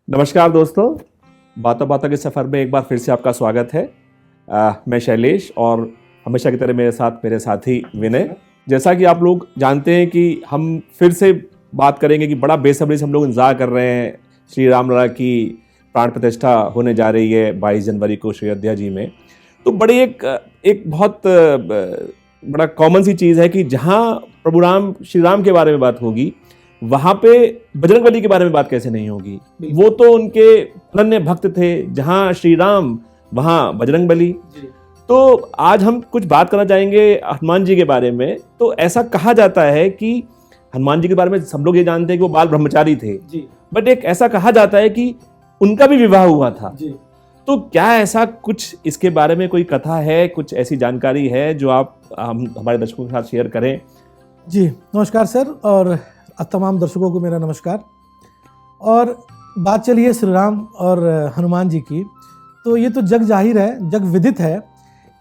नमस्कार दोस्तों, बातों बातों के सफ़र में एक बार फिर से आपका स्वागत है। मैं शैलेश और हमेशा की तरह मेरे साथ मेरे साथी विनय। जैसा कि आप लोग जानते हैं कि हम फिर से बात करेंगे कि बड़ा बेसब्री से हम लोग इंतजार कर रहे हैं। श्री रामलला की प्राण प्रतिष्ठा होने जा रही है 22 जनवरी को श्री अयोध्या जी में। तो बड़ी एक बहुत बड़ा कॉमन सी चीज़ है कि जहाँ प्रभु राम श्री राम के बारे में बात होगी वहां पे बजरंगबली के बारे में बात कैसे नहीं होगी। वो तो उनके अनन्य भक्त थे, जहां श्री राम वहां बजरंगबली। तो आज हम कुछ बात करना चाहेंगे हनुमान जी के बारे में। तो ऐसा कहा जाता है कि हनुमान जी के बारे में सब लोग ये जानते हैं कि वो बाल ब्रह्मचारी थे, बट एक ऐसा कहा जाता है कि उनका भी विवाह हुआ था। तो क्या ऐसा कुछ इसके बारे में कोई कथा है, कुछ ऐसी जानकारी है जो आप हमारे दर्शकों के साथ शेयर करें? जी नमस्कार सर, और तमाम दर्शकों को मेरा नमस्कार। और बात चलिए श्री राम और हनुमान जी की, तो ये तो जग जाहिर है, जग विदित है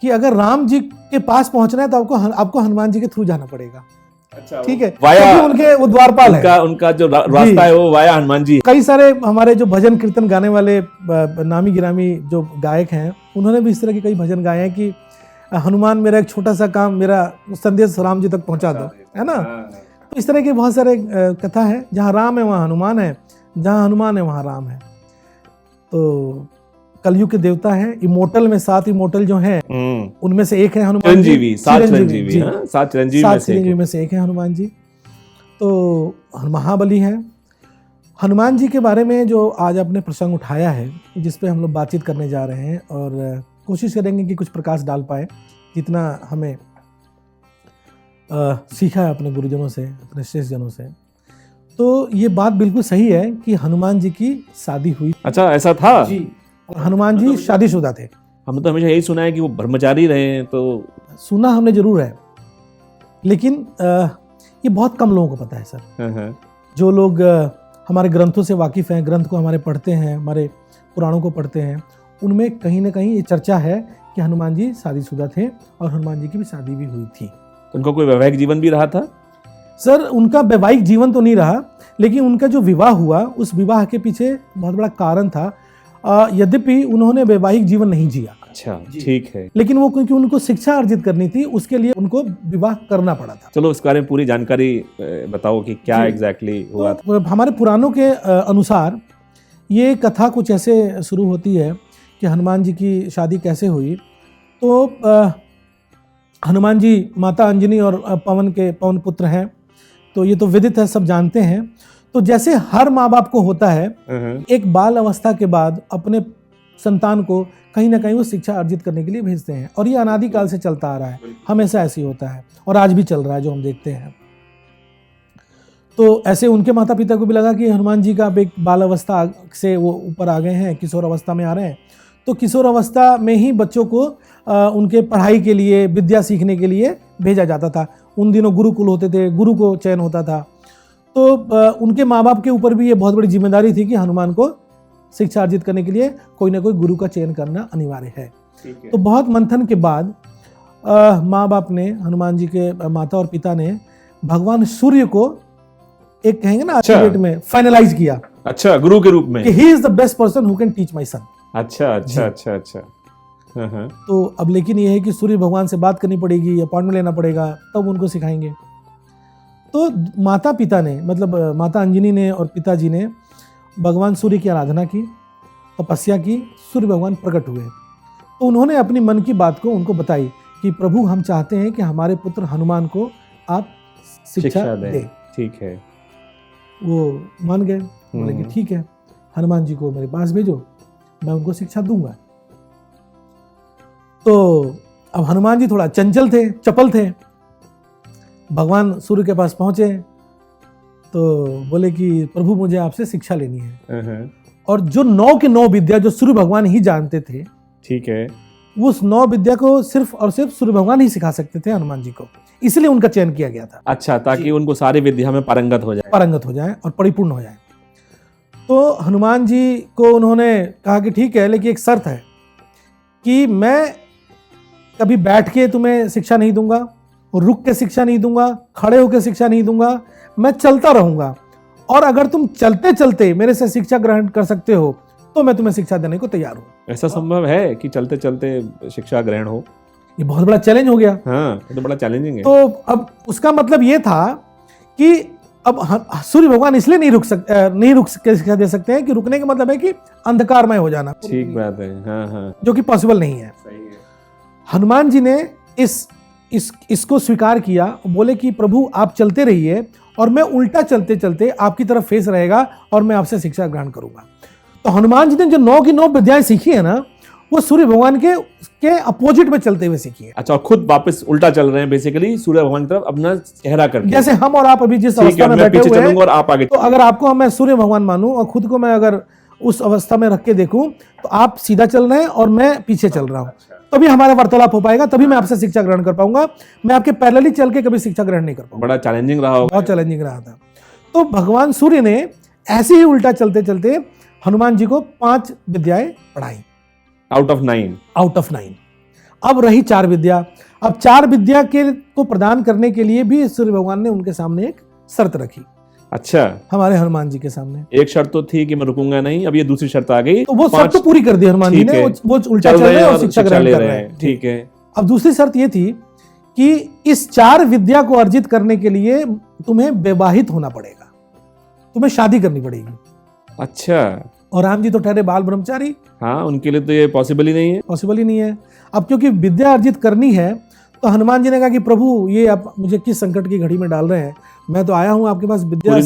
कि अगर राम जी के पास पहुंचना है तो आपको हनुमान जी के थ्रू जाना पड़ेगा। अच्छा, ठीक है, वाया उनके वो द्वारपाल है। उनका जो रास्ता है वो वाया हनुमान जी। कई सारे हमारे जो भजन कीर्तन गाने वाले नामी गिरामी जो गायक हैं, उन्होंने भी इस तरह के कई भजन गाए हैं कि हनुमान मेरा एक छोटा सा काम, मेरा संदेश राम जी तक पहुंचा दो, है ना। तो इस तरह के बहुत सारे कथा है, जहाँ राम है वहाँ हनुमान है, जहाँ हनुमान है वहाँ राम है। तो कलयुग के देवता है, इमोर्टल में 7 इमोर्टल जो हैं उनमें से एक है हनुमान जी। 7 चिरंजीवी में से एक है हनुमान जी। तो महाबली हैं। हनुमान जी के बारे में जो आज आपने प्रसंग उठाया है, जिस पे हम लोग बातचीत करने जा रहे हैं, और कोशिश करेंगे कि कुछ प्रकाश डाल पाए जितना हमें सीखा है अपने गुरुजनों से, अपने श्रेष्ठ जनों से। तो ये बात बिल्कुल सही है कि हनुमान जी की शादी हुई। अच्छा, ऐसा था जी। और हनुमान जी शादीशुदा थे। हमने तो हमेशा यही सुना है कि वो ब्रह्मचारी रहे हैं। तो सुना हमने जरूर है, लेकिन ये बहुत कम लोगों को पता है सर। जो लोग हमारे ग्रंथों से वाकिफ हैं, ग्रंथ को हमारे पढ़ते हैं, हमारे पुराणों को पढ़ते हैं, उनमें कहीं ना कहीं ये चर्चा है कि हनुमान जी शादीशुदा थे और हनुमान जी की भी शादी भी हुई थी। उनका कोई वैवाहिक जीवन भी रहा था? सर, उनका वैवाहिक जीवन तो नहीं रहा, लेकिन उनका जो विवाह हुआ उस विवाह के पीछे बहुत बड़ा कारण था। यद्यपि उन्होंने वैवाहिक जीवन नहीं जिया। अच्छा, ठीक है। लेकिन वो क्योंकि उनको शिक्षा अर्जित करनी थी, उसके लिए उनको विवाह करना पड़ा था। चलो, इस बारे में पूरी जानकारी बताओ कि क्या एग्जैक्टली हुआ था। तो हमारे पुराणों के अनुसार ये कथा कुछ ऐसे शुरू होती है कि हनुमान जी की शादी कैसे हुई। तो हनुमान जी माता अंजनी और पवन पुत्र हैं, तो ये तो विदित है, सब जानते हैं। तो जैसे हर माँ बाप को होता है, एक बाल अवस्था के बाद अपने संतान को कहीं ना कहीं वो शिक्षा अर्जित करने के लिए भेजते हैं, और ये अनादिकाल से चलता आ रहा है, हमेशा ऐसे ही होता है और आज भी चल रहा है जो हम देखते हैं। तो ऐसे उनके माता पिता को भी लगा कि हनुमान जी का एक बाल अवस्था से वो ऊपर आ गए हैं, किशोर अवस्था में आ रहे हैं। तो किशोर अवस्था में ही बच्चों को उनके पढ़ाई के लिए, विद्या सीखने के लिए भेजा जाता था। उन दिनों गुरुकुल होते थे, गुरु को चयन होता था। तो उनके माँ बाप के ऊपर भी ये बहुत बड़ी जिम्मेदारी थी कि हनुमान को शिक्षा अर्जित करने के लिए कोई ना कोई गुरु का चयन करना अनिवार्य है। तो बहुत मंथन के बाद माँ बाप ने, हनुमान जी के माता और पिता ने भगवान सूर्य को एक कहेंगे ना डेट में फाइनलाइज किया। अच्छा, गुरु के रूप में कि he is the best person who can teach my son. अच्छा अच्छा अच्छा अच्छा। तो अब लेकिन ये है कि सूर्य भगवान से बात करनी पड़ेगी, अपॉइंटमेंट लेना पड़ेगा, तब उनको सिखाएंगे। तो माता पिता ने, मतलब माता अंजनी ने और पिताजी ने भगवान सूर्य की आराधना की, तपस्या की, सूर्य भगवान प्रकट हुए। तो उन्होंने अपनी मन की बात को उनको बताई कि प्रभु, हम चाहते हैं कि हमारे पुत्र हनुमान को आप शिक्षा दें। ठीक है। वो मान गए, बोले कि ठीक है, हनुमान जी को मेरे पास भेजो, मैं उनको शिक्षा दूंगा। तो अब हनुमान जी थोड़ा चंचल थे, चपल थे। भगवान सूर्य के पास पहुंचे तो बोले कि प्रभु, मुझे आपसे शिक्षा लेनी है। और जो 9 के 9 विद्या जो सूर्य भगवान ही जानते थे, ठीक है, उस 9 विद्या को सिर्फ और सिर्फ सूर्य भगवान ही सिखा सकते थे हनुमान जी को, इसलिए उनका चयन किया गया था। अच्छा, ताकि उनको सारी विद्या में पारंगत हो जाए और परिपूर्ण हो जाए। तो हनुमान जी को उन्होंने कहा कि ठीक है, लेकिन एक शर्त है कि मैं कभी बैठ के तुम्हें शिक्षा नहीं दूंगा, रुक के शिक्षा नहीं दूंगा, खड़े होकर शिक्षा नहीं दूंगा, मैं चलता रहूंगा और अगर तुम चलते चलते मेरे से शिक्षा ग्रहण कर सकते हो तो मैं तुम्हें शिक्षा देने को तैयार हूँ। ऐसा संभव है कि चलते चलते शिक्षा ग्रहण हो? ये बहुत बड़ा चैलेंज हो गया। हाँ, ये तो बड़ा चैलेंजिंग है। तो अब उसका मतलब ये था कि अब सूर्य भगवान इसलिए नहीं रुक शिक्षा दे सकते हैं कि रुकने का मतलब है कि अंधकारमय हो जाना। ठीक बात है। हाँ हाँ, जो कि पॉसिबल नहीं है। सही है। हनुमान जी ने इसको स्वीकार किया, बोले कि प्रभु आप चलते रहिए और मैं उल्टा चलते चलते आपकी तरफ फेस रहेगा और मैं आपसे शिक्षा ग्रहण करूंगा। तो हनुमान जी ने जो 9 की 9 विद्याएं सीखी है ना, वो सूर्य भगवान के अपोजिट में चलते हुए सीखी है। अच्छा, खुद वापस उल्टा चल रहे हैं बेसिकली सूर्य भगवान की तरफ अपना चेहरा करके। जैसे हम और आप अभी जिस अवस्था में बैठे हुए हैं, और आप आगे, तो अगर आपको मैं सूर्य भगवान मानूं और खुद को मैं अगर उस अवस्था में रख के देखूं तो आप सीधा चल रहे हैं और मैं पीछे चल रहा हूं, तभी हमारा वार्तालाप हो पाएगा, तभी मैं आपसे शिक्षा ग्रहण कर पाऊंगा। मैं आपके पैरेलली चल के कभी शिक्षा ग्रहण नहीं कर पाऊंगा। बड़ा चैलेंजिंग रहा होगा। बहुत चैलेंजिंग रहा था। तो भगवान सूर्य ने ऐसे ही उल्टा चलते चलते हनुमान जी को 5 विद्याएं पढ़ाई आउट ऑफ 9। अब रही 4 विद्या। अब 4 विद्या को प्रदान करने के लिए भी सूर्य भगवान ने उनके सामने एक शर्त रखी। अच्छा, हमारे हनुमान जी के सामने एक शर्त तो थी कि मैं रुकूंगा नहीं, अब ये दूसरी शर्त आ गई। तो वो सब तो पूरी कर दी हनुमान जी ने। वो उल्टा चल रहे हैं और शिक्षा ग्रहण कर रहे हैं। ठीक है। अब दूसरी शर्त ये थी कि इस 4 विद्या को अर्जित करने के लिए तुम्हें विवाहित होना पड़ेगा, तुम्हें शादी करनी पड़ेगी। अच्छा, और राम जी तो ठहरे बाल ब्रह्मचारी। हाँ, उनके लिए तो ये पॉसिबल ही नहीं है। अब क्योंकि विद्या अर्जित करनी है तो हनुमान जी ने कहा कि प्रभु ये आप मुझे किस संकट की घड़ी में डाल रहे हैं, मैं तो आया हूँ आपके पास विद्या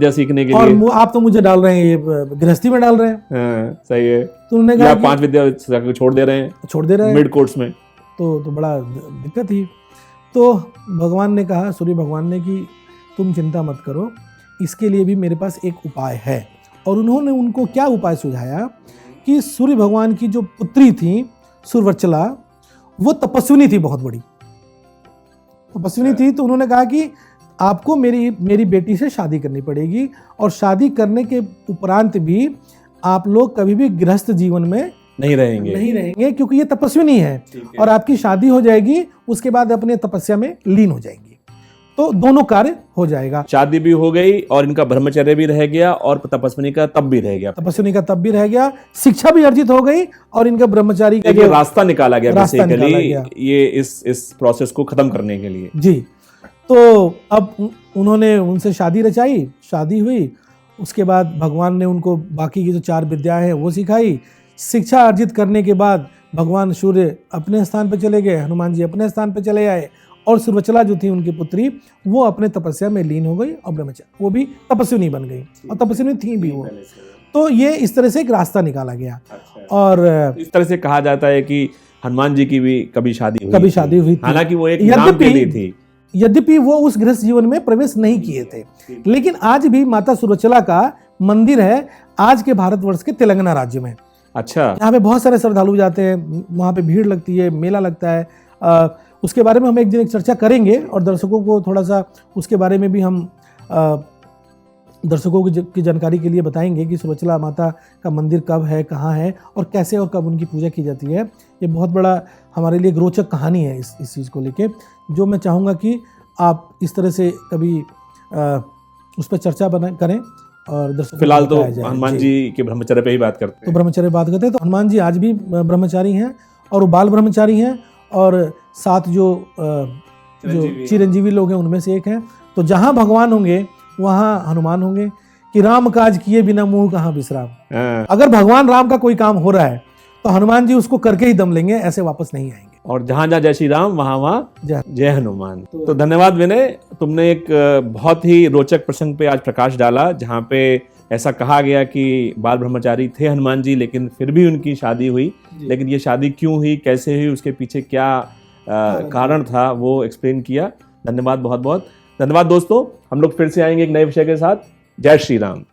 सीखने के लिए, और आप तो मुझे डाल रहे हैं ये गृहस्थी में डाल रहे हैं। हाँ, सही है। तो उन्होंने कहा 5 विद्या छोड़ दे रहे हैं मिड कोर्स में। तो बड़ा दिक्कत थी। तो भगवान ने कहा, सूर्य भगवान ने, कि तुम चिंता मत करो, इसके लिए भी मेरे पास एक उपाय है। और उन्होंने उनको क्या उपाय सुझाया कि सूर्य भगवान की जो पुत्री थी सुरवचला, वो तपस्विनी थी, बहुत बड़ी तपस्विनी थी। तो उन्होंने कहा कि आपको मेरी बेटी से शादी करनी पड़ेगी, और शादी करने के उपरांत भी आप लोग कभी भी गृहस्थ जीवन में नहीं रहेंगे क्योंकि ये तपस्विनी है। और आपकी शादी हो जाएगी, उसके बाद अपने तपस्या में लीन हो जाएंगी, तो दोनों कार्य हो जाएगा। शादी भी हो गई और इनका ब्रह्मचर्य भी रह गया और तपस्विनी का तप भी रह गया, शिक्षा भी अर्जित हो गई और इनका ब्रह्मचारी का जो रास्ता निकाला गया बेसिकली ये इस प्रोसेस को खत्म करने के लिए। जी। तो अब उन्होंने उनसे शादी रचाई, शादी हुई। उसके बाद भगवान ने उनको बाकी की जो 4 विद्याएं हैं वो सिखाई। शिक्षा अर्जित करने के बाद भगवान सूर्य अपने स्थान पर चले गए, हनुमान जी अपने स्थान पर चले आए, और सुरवचला जो थी उनकी पुत्री, वो अपने तपस्या में लीन हो गई और ब्रह्मचारी, वो भी तपस्विनी बन गई, और तपस्विनी थी भी वो। तो ये इस तरह से एक रास्ता निकाला गया। और इस तरह से कहा जाता है कि हनुमान जी की भी कभी शादी हुई थी, हालांकि वो एक नाम के लिए थी। यद्यपि वो उस गृहस्थ जीवन में प्रवेश नहीं किए थे, लेकिन आज भी माता सुरवचला का मंदिर है आज के भारतवर्ष के तेलंगाना राज्य में। अच्छा, यहाँ पे बहुत सारे श्रद्धालु जाते हैं, वहाँ पे भीड़ लगती है, मेला लगता है। उसके बारे में हम एक दिन एक चर्चा करेंगे और दर्शकों को थोड़ा सा उसके बारे में भी हम दर्शकों की जानकारी के लिए बताएंगे कि सुरवचला माता का मंदिर कब है, कहाँ है, और कैसे और कब उनकी पूजा की जाती है। ये बहुत बड़ा हमारे लिए एक रोचक कहानी है इस चीज़ को लेके, जो मैं चाहूँगा कि आप इस तरह से कभी उस पर चर्चा करें। और दर्शकों, फिलहाल तो हनुमान जी के ब्रह्मचर्य पे ही बात करते हैं। तो ब्रह्मचर्य बात करते हैं। तो हनुमान जी आज भी ब्रह्मचारी हैं, और वो बाल ब्रह्मचारी हैं, और 7 जो चिरंजीवी लोग हैं उनमें से एक हैं। तो जहाँ भगवान होंगे वहाँ हनुमान होंगे, कि राम काज किए बिना मुंह कहाँ विश्राम। अगर भगवान राम का कोई काम हो रहा है तो हनुमान जी उसको करके ही दम लेंगे, ऐसे वापस नहीं आएंगे। और जहाँ जहाँ जय श्री राम वहाँ जय हनुमान। तो धन्यवाद विनय, तुमने एक बहुत ही रोचक प्रसंग पे आज प्रकाश डाला, जहाँ पे ऐसा कहा गया कि बाल ब्रह्मचारी थे हनुमान जी, लेकिन फिर भी उनकी शादी हुई। लेकिन ये शादी क्यों हुई, कैसे हुई, उसके पीछे क्या कारण था, वो एक्सप्लेन किया। धन्यवाद, बहुत बहुत धन्यवाद दोस्तों। हम लोग फिर से आएंगे एक नए विषय के साथ। जय श्री राम।